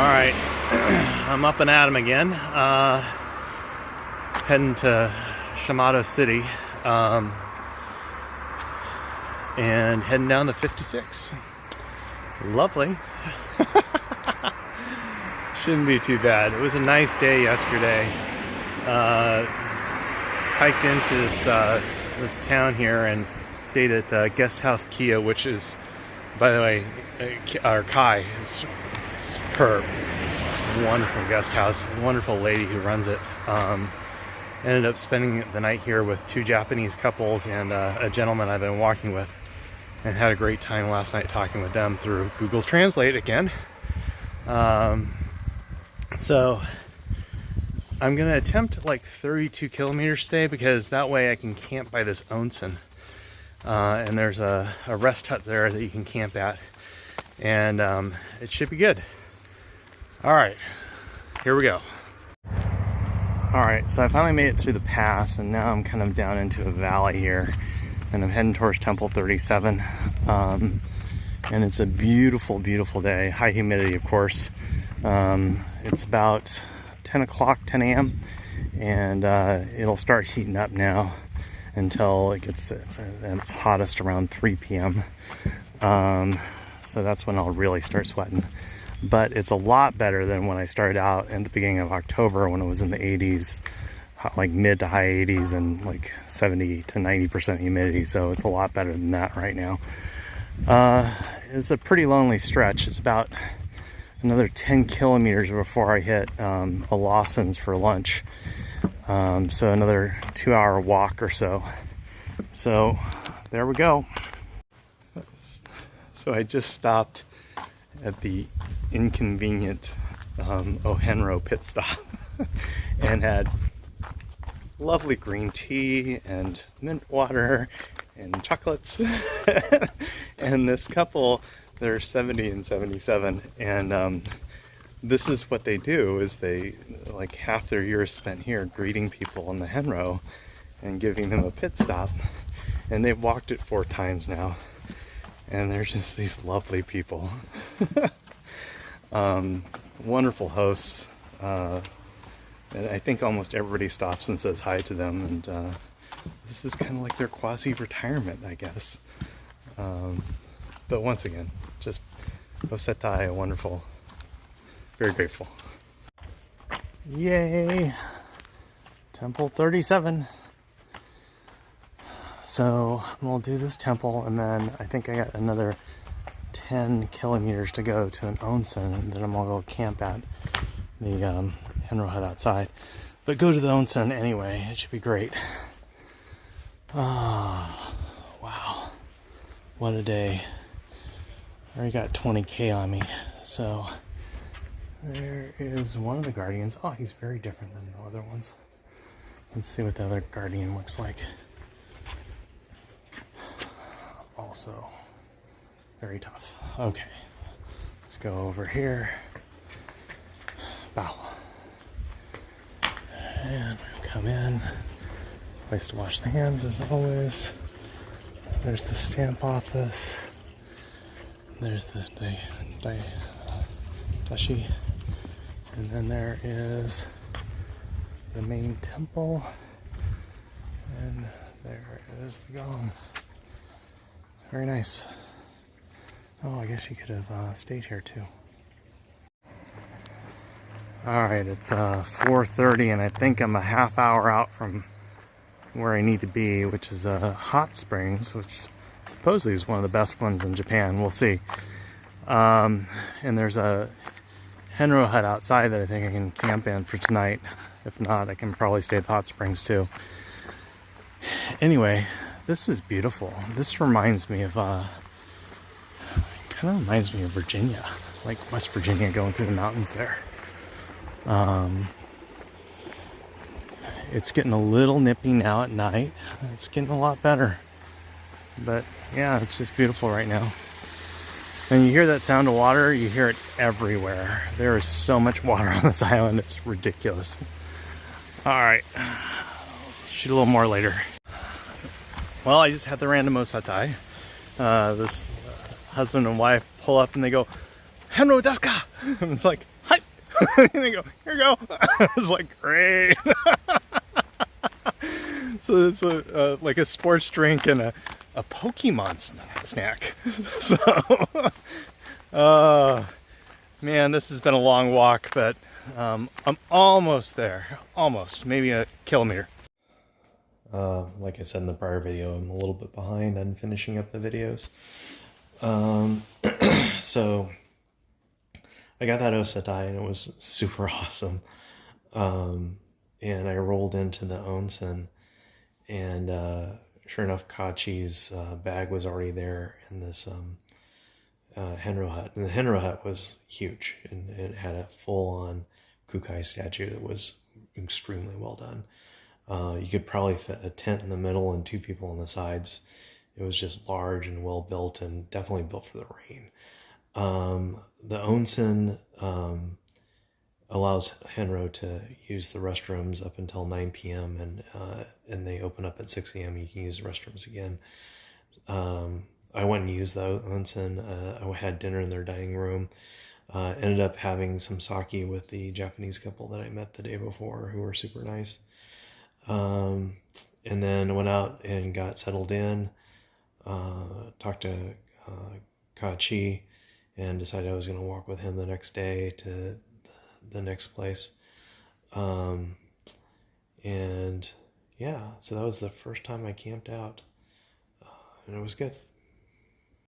Alright, I'm up and at 'em again. Heading to Shikoku City. And heading down the 56. Lovely. Shouldn't be too bad. It was a nice day yesterday. Hiked into this town here and stayed at Guest House Kia, which is, by the way, our Kai. It's superb. Wonderful guest house. Wonderful lady who runs it. Ended up spending the night here with two Japanese couples and a gentleman I've been walking with, and had a great time last night talking with them through Google Translate again. So I'm gonna attempt like 32 kilometers today, because that way I can camp by this onsen. And there's a rest hut there that you can camp at, and it should be good. All right, here we go. All right, so I finally made it through the pass, and now I'm kind of down into a valley here, and I'm heading towards Temple 37. And it's a beautiful, beautiful day. High humidity, of course. It's about 10 o'clock, 10 a.m. and it'll start heating up now until it gets its hottest around 3 p.m. So that's when I'll really start sweating. But it's a lot better than when I started out at the beginning of October, when it was in the 80s, like mid to high 80s, and like 70 to 90% humidity. So it's a lot better than that right now. It's a pretty lonely stretch. It's about another 10 kilometers before I hit a Lawson's for lunch. So another 2-hour walk or so. So there we go. So I just stopped at the inconvenient Ohenro pit stop and had lovely green tea and mint water and chocolates. And this couple, they're 70 and 77, and this is what they do, is they, like, half their year is spent here greeting people in the Henro and giving them a pit stop, and they've walked it 4 times now, and they're just these lovely people. Wonderful hosts, and I think almost everybody stops and says hi to them, and this is kind of like their quasi-retirement, I guess. But once again, just Osetai, wonderful, very grateful. Yay! Temple 37. So we'll do this temple, and then I think I got another 10 kilometers to go to an onsen, and then I'm gonna go camp at the Henro hut outside. But go to the onsen anyway, it should be great. Oh, wow. What a day. I already got 20K on me. So there is one of the guardians. Oh, he's very different than the other ones. Let's see what the other guardian looks like. Also very tough. Okay, let's go over here. Bow. And come in. Place to wash the hands, as always. There's the stamp office. There's the dashi. And then there is the main temple. And there is the gong. Very nice. Oh, I guess you could have stayed here too. Alright, it's 4:30, and I think I'm a half hour out from where I need to be, which is Hot Springs, which supposedly is one of the best ones in Japan. We'll see. And there's a Henro hut outside that I think I can camp in for tonight. If not, I can probably stay at the Hot Springs too. Anyway, this is beautiful. This reminds me of kind of reminds me of Virginia, like West Virginia, going through the mountains there. It's getting a little nippy now at night. It's getting a lot better. But yeah, it's just beautiful right now. And you hear that sound of water, you hear it everywhere. There is so much water on this island, it's ridiculous. Alright, shoot a little more later. Well, I just had the random osatai. This husband and wife pull up and they go, "Henro desu ka?" And it's like, "Hi." And they go, here you go. I was like, great. So it's like a sports drink and a Pokemon snack. So, man, this has been a long walk, but I'm almost there. Almost, maybe a kilometer. Like I said in the prior video, I'm a little bit behind on finishing up the videos. So I got that osetai and it was super awesome. And I rolled into the onsen, and sure enough, Kachi's bag was already there in this Henro hut. And the Henro hut was huge, and it had a full-on Kukai statue that was extremely well done. You could probably fit a tent in the middle and 2 people on the sides. It was just large and well built, and definitely built for the rain. The onsen allows Henro to use the restrooms up until 9 p.m. and they open up at 6 a.m. You can use the restrooms again. I went and used the onsen. I had dinner in their dining room. Ended up having some sake with the Japanese couple that I met the day before, who were super nice. And then went out and got settled in. Talked to Kachi, and decided I was going to walk with him the next day to the next place. And yeah, so that was the first time I camped out, and it was good.